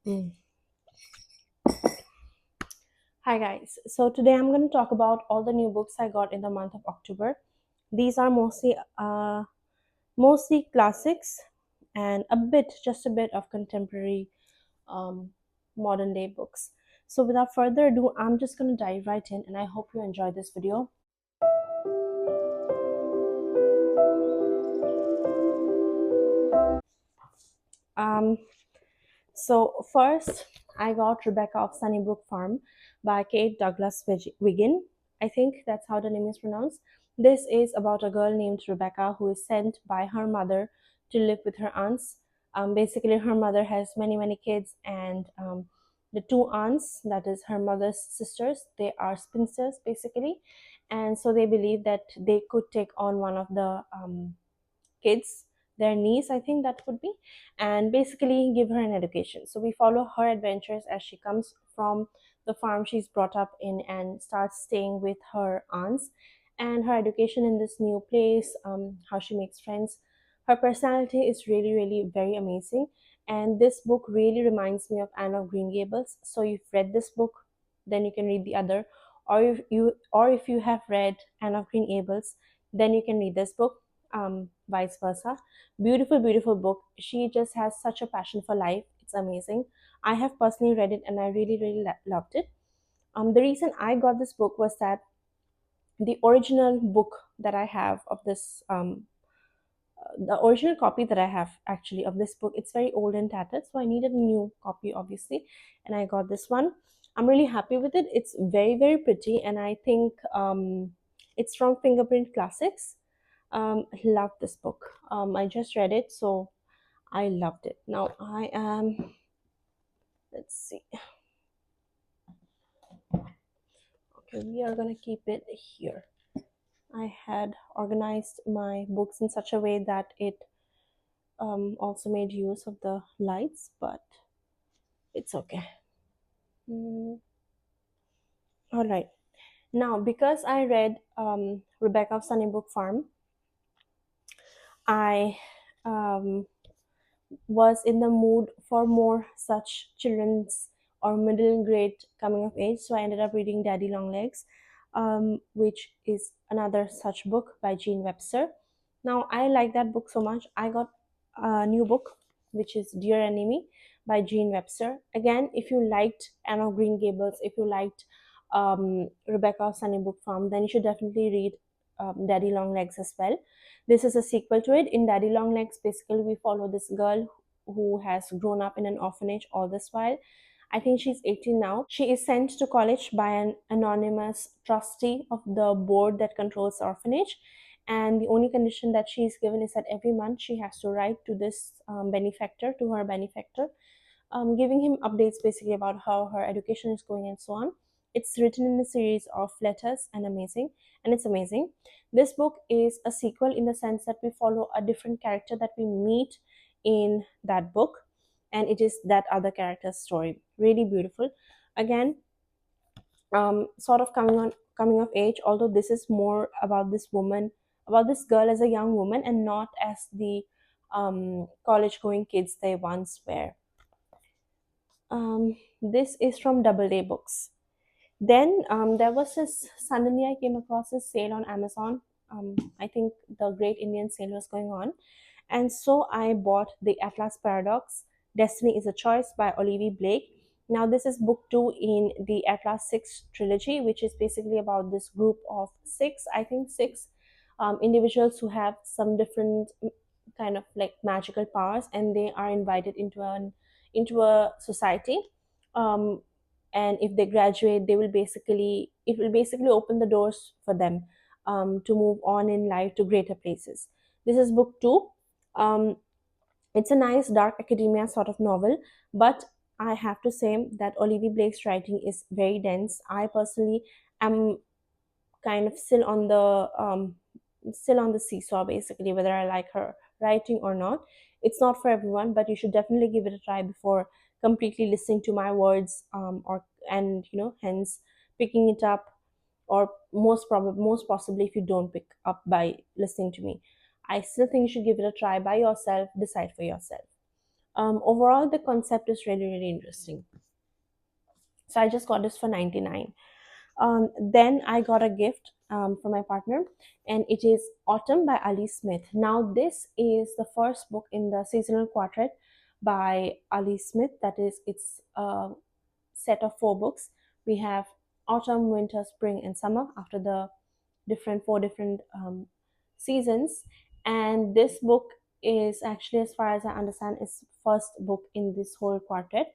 Mm. Hi guys. So today I'm going to talk about all the new books I got in the month of October. These are mostly classics and just a bit of contemporary um, modern day books. So without further ado, I'm just going to dive right in and I hope you enjoy this video. Um, so first, I got Rebecca of Sunnybrook Farm by Kate Douglas Wiggin. I think that's how the name is pronounced. This is about a girl named Rebecca who is sent by her mother to live with her aunts. Basically, her mother has many kids, and the two aunts, that is her mother's sisters, they are spinsters basically, and so they believe that they could take on one of the kids, their niece, I think that would be, and basically give her an education. So we follow her adventures as she comes from the farm she's brought up in and starts staying with her aunts, and her education in this new place, how she makes friends. Her personality is really very amazing, and this book really reminds me of Anne of Green Gables. So you've read this book, then you can read the other, or if you have read Anne of Green Gables, then you can read this book, vice versa. Beautiful book. She just has such a passion for life. It's amazing. I have personally read it and I really loved it. The reason I got this book was that the original book that I have of this, the original copy that I have actually of this book, it's very old and tattered, so I needed a new copy, obviously, and I got this one. I'm really happy with it. It's very pretty, and I think it's from Fingerprint Classics. Love this book. I just read it, so I loved it. Now I am. Let's see. Okay, we are gonna keep it here. I had organized my books in such a way that it also made use of the lights, but it's okay. Mm, all right. Now, because I read Rebecca of Sunnybrook Farm, I um, was in the mood for more such children's or middle grade coming of age. So I ended up reading Daddy Longlegs, which is another such book by Jean Webster. Now I like that book so much. I got a new book, which is Dear Enemy by Jean Webster. Again, if you liked Anne of Green Gables, if you liked Rebecca of Sunnybrook Farm, then you should definitely read Daddy Longlegs as well. This is a sequel to it. In Daddy Longlegs, basically, we follow this girl who has grown up in an orphanage all this while. I think she's 18 now. She is sent to college by an anonymous trustee of the board that controls the orphanage. And the only condition that she is given is that every month she has to write to this benefactor, to her benefactor, giving him updates basically about how her education is going and so on. It's written in a series of letters and it's amazing. This book is a sequel in the sense that we follow a different character that we meet in that book, and it is that other character's story. Really beautiful. Again, sort of coming of age, although this is more about this woman, about this girl as a young woman, and not as the college going kids they once were. This is from Doubleday Books. Then there was this, suddenly I came across this sale on Amazon. I think the Great Indian Sale was going on. And so I bought The Atlas Paradox, Destiny is a Choice by Olivia Blake. Now, this is book two in the Atlas 6 trilogy, which is basically about this group of six, I think six individuals who have some different kind of like magical powers, and they are invited into a society. Um, and if they graduate, it will basically open the doors for them to move on in life to greater places. This is book two. um, it's a nice dark academia sort of novel, but I have to say that Olivia Blake's writing is very dense. I personally am kind of still on the seesaw basically, whether I like her writing or not. It's not for everyone, but you should definitely give it a try before completely listening to my words, or and hence picking it up, or most possibly if you don't pick up by listening to me. I still think you should give it a try by yourself, decide for yourself. Overall, the concept is really, really interesting. So I just got this for 99. Then I got a gift from my partner, and it is Autumn by Ali Smith. Now, this is the first book in the seasonal quartet by Ali Smith. That is, it's a set of four books. We have autumn, winter, spring, and summer after the four different seasons. And this book is actually, as far as I understand, is first book in this whole quartet.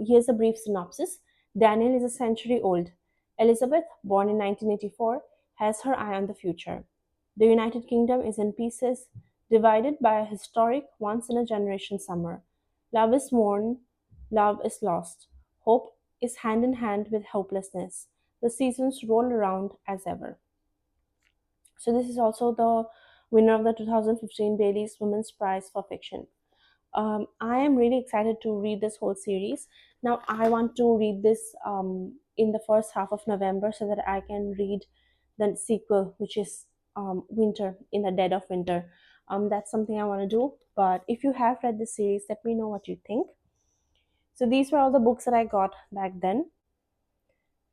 Here's a brief synopsis. Daniel is a century old. Elizabeth, born in 1984, has her eye on the future. The United Kingdom is in pieces, divided by a historic, once in a generation summer. Love is mourned, love is lost. Hope is hand in hand with hopelessness. The seasons roll around as ever. So, this is also the winner of the 2015 Bailey's Women's Prize for Fiction. I am really excited to read this whole series. Now, I want to read this in the first half of November so that I can read the sequel, which is Winter, in the Dead of Winter. That's something I want to do. But if you have read the series, let me know what you think. So, these were all the books that I got back then.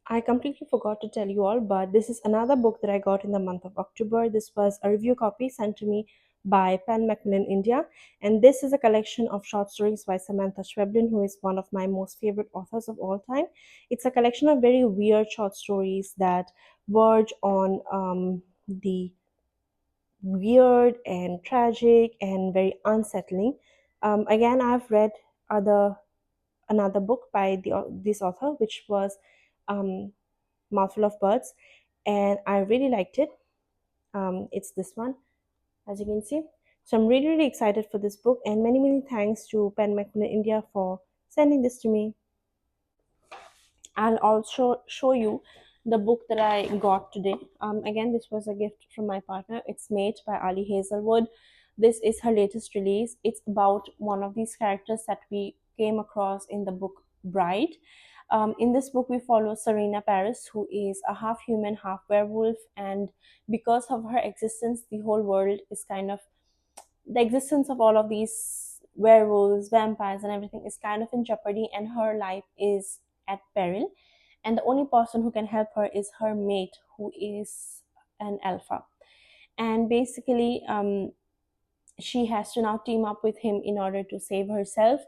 I completely forgot to tell you all, but this is another book that I got in the month of October. This was a review copy sent to me by Pan Macmillan India, and this is a collection of short stories by Samantha Schweblin, who is one of my most favorite authors of all time. It's a collection of very weird short stories that verge on the weird and tragic and very unsettling. Again, I've read other another book by this author, which was um, Mouthful of Birds, and I really liked it. It's this one, as you can see. So I'm really, really excited for this book, and many, many thanks to Pen Macmillan India for sending this to me. I'll also show you the book that I got today. Again, this was a gift from my partner. It's Mate by Ali Hazelwood. This is her latest release. It's about one of these characters that we came across in the book Bride. In this book, we follow Serena Paris, who is a half human, half werewolf, and because of her existence, the whole world is kind of the existence of all of these werewolves, vampires, and everything is kind of in jeopardy, and her life is at peril. And the only person who can help her is her mate, who is an alpha. And basically, she has to now team up with him in order to save herself.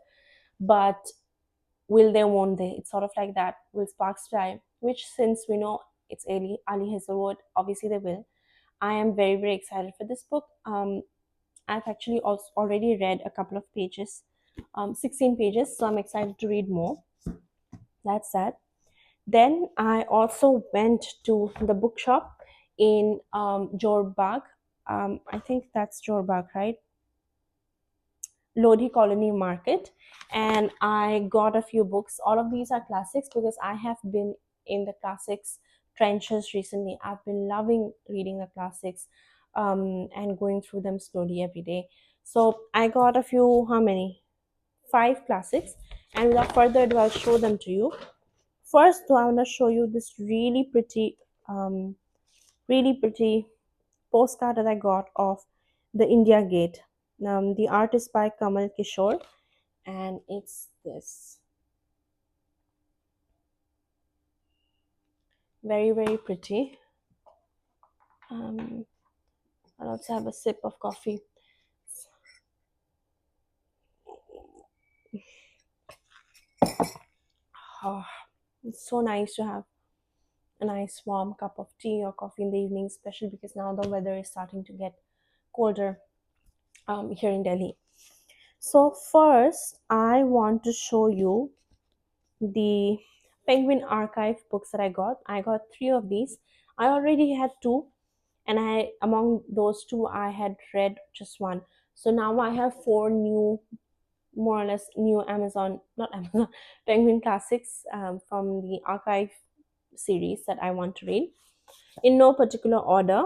But will they, won't they? It's sort of like that. Will sparks fly? Which, since we know it's Ali Hazelwood, obviously they will. I am very, very excited for this book. I've actually also already read a couple of pages, 16 pages, so I'm excited to read more. That's that. Then I also went to the bookshop in Jorbag. I think that's Jorbag, right? Lodi Colony Market, and I got a few books. All of these are classics because I have been in the classics trenches recently. I've been loving reading the classics and going through them slowly every day. So I got a few, how many? Five classics, and without further ado, I'll show them to you. First, though, I want to show you this really pretty postcard that I got of the India Gate. The art is by Kamal Kishore, and it's this very, very pretty. I'll also have a sip of coffee. Oh, it's so nice to have a nice warm cup of tea or coffee in the evening, especially because now the weather is starting to get colder here in Delhi. So first, I want to show you the Penguin Archive books that I got. I got three of these. I already had two, and I among those two I had read just one. So now I have four new, more or less new Amazon, not Amazon, Penguin classics from the archive series that I want to read in no particular order.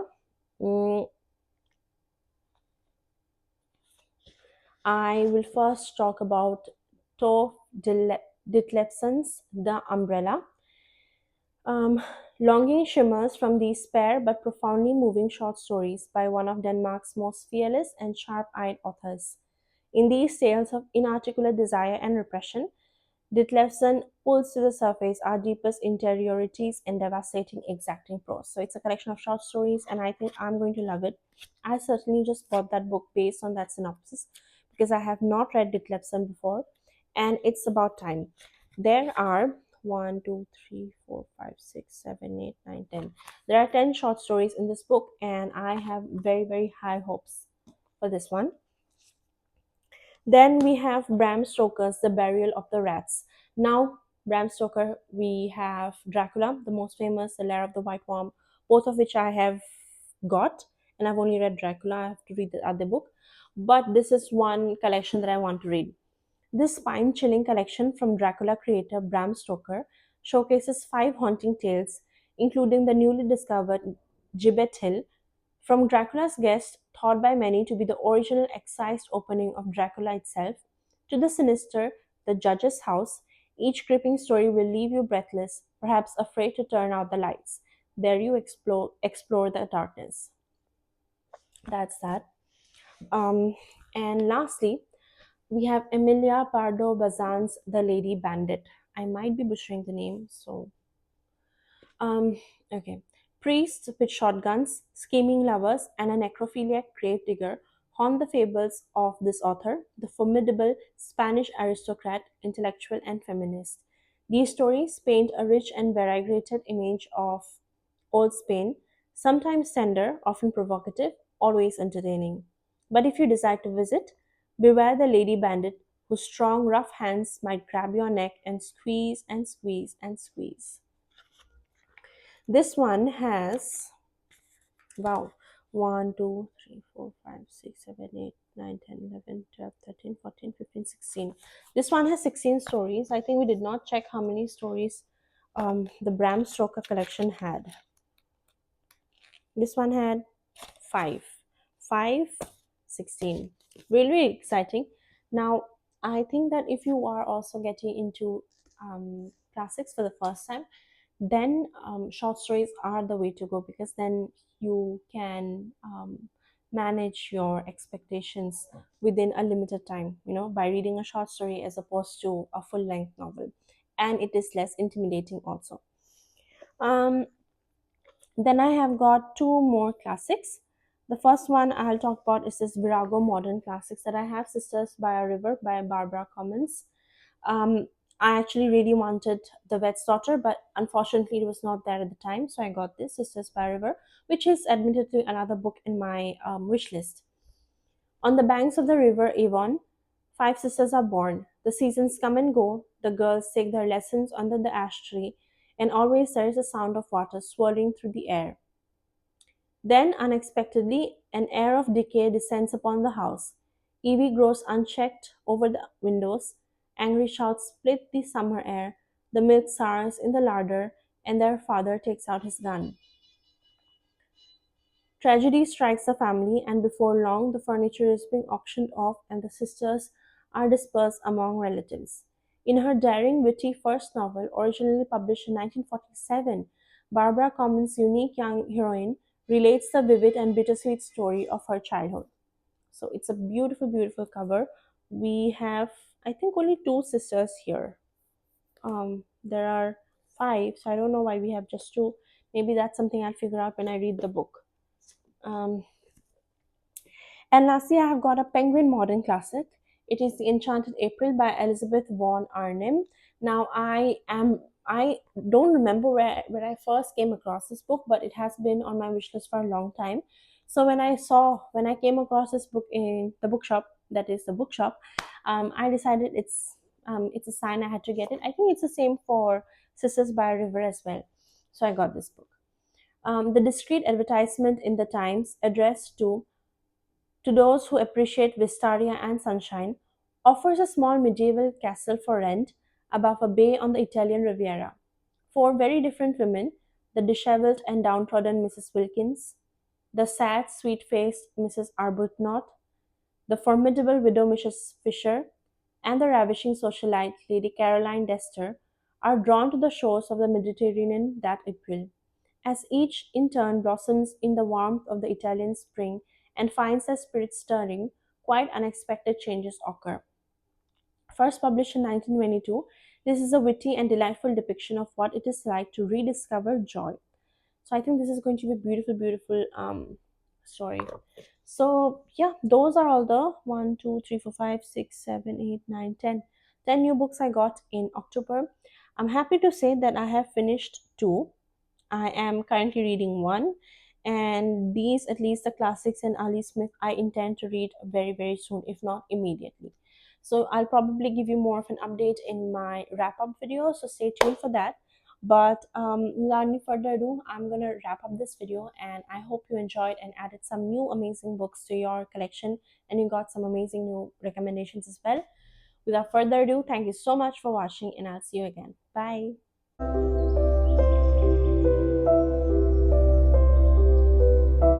Mm, I will first talk about Tove Ditlevson's The Umbrella. Longing shimmers from these spare but profoundly moving short stories by one of Denmark's most fearless and sharp eyed authors. In these tales of inarticulate desire and repression, Ditlevson pulls to the surface our deepest interiorities in devastating, exacting prose. So it's a collection of short stories, and I think I'm going to love it. I certainly just bought that book based on that synopsis because I have not read Ditlevson before, and it's about time. There are 1, 2, 3, 4, 5, 6, 7, 8, 9, 10. There are 10 short stories in this book, and I have very, very high hopes for this one. Then we have Bram Stoker's The Burial of the Rats. Now, Bram Stoker, we have Dracula, the most famous, The Lair of the White Worm, both of which I have got, and I've only read Dracula. I have to read the other book. But this is one collection that I want to read. This spine chilling collection from Dracula creator Bram Stoker showcases five haunting tales, including the newly discovered Gibbet Hill, from Dracula's Guest, thought by many to be the original excised opening of Dracula itself, to the sinister The Judge's House. Each gripping story will leave you breathless, perhaps afraid to turn out the lights. There you explore the darkness. That's that. Um, and lastly, we have Emilia Pardo Bazan's The Lady Bandit. I might be butchering the name, so Um, okay. Priests with shotguns, scheming lovers, and a necrophiliac gravedigger haunt the fables of this author, the formidable Spanish aristocrat, intellectual, and feminist. These stories paint a rich and variegated image of old Spain, sometimes tender, often provocative, always entertaining. But if you decide to visit, beware the lady bandit whose strong, rough hands might grab your neck and squeeze and squeeze and squeeze. This one has, wow, 1, 2, 3, 4, 5, 6, 7, 8, 9, 10, 11, 12, 13, 14, 15, 16. This one has 16 stories. I think we did not check how many stories the Bram Stoker collection had. This one had 5. 5, 16. Really, really exciting. Now, I think that if you are also getting into classics for the first time, then short stories are the way to go because then you can manage your expectations within a limited time, by reading a short story as opposed to a full length novel. And it is less intimidating also. Um, then I have got two more classics. The first one I'll talk about is this Virago Modern Classics that I have, Sisters by a River by Barbara Cummins. Um, I actually really wanted The Vet's Daughter, but unfortunately it was not there at the time, so I got this, Sisters by a River, which is admittedly another book in my wish list. On the banks of the river Avon, five sisters are born. The seasons come and go, the girls take their lessons under the ash tree, and always there is a sound of water swirling through the air. Then, unexpectedly, an air of decay descends upon the house. Evie grows unchecked over the windows. Angry shouts split the summer air. The milk sours in the larder, and their father takes out his gun. Tragedy strikes the family, and before long, the furniture is being auctioned off, and the sisters are dispersed among relatives. In her daring, witty first novel, originally published in 1947, Barbara Cummins' unique young heroine relates the vivid and bittersweet story of her childhood. So it's a beautiful, beautiful cover. We have, I think, only two sisters here. There are five, so I don't know why we have just two. Maybe that's something I'll figure out when I read the book. Um, and lastly, I have got a Penguin Modern Classic. It is The Enchanted April by Elizabeth Vaughan Arnhem. Now, I don't remember where I first came across this book, but it has been on my wish list for a long time. So when I came across this book in the bookshop, that is the bookshop, I decided it's a sign I had to get it. I think it's the same for Sisters by a River as well. So I got this book. The discreet advertisement in the Times addressed to those who appreciate Vistaria and sunshine, offers a small medieval castle for rent above a bay on the Italian Riviera. Four very different women, the disheveled and downtrodden Mrs. Wilkins, the sad, sweet faced Mrs. Arbuthnot, the formidable widow Mrs. Fisher, and the ravishing socialite Lady Caroline Dester, are drawn to the shores of the Mediterranean that April, as each in turn blossoms in the warmth of the Italian spring and finds their spirits stirring, quite unexpected changes occur. First published in 1922, this is a witty and delightful depiction of what it is like to rediscover joy. So I think this is going to be a beautiful, beautiful story. So yeah, those are all the 10 new books I got in October. I'm happy to say that I have finished two. I am currently reading one, and these, at least the classics and Ali Smith, I intend to read very, very soon, if not immediately. So I'll probably give you more of an update in my wrap up video, so stay tuned for that. But without any further ado, I'm gonna wrap up this video, and I hope you enjoyed and added some new amazing books to your collection, and you got some amazing new recommendations as well. Without further ado, thank you so much for watching, and I'll see you again. Bye.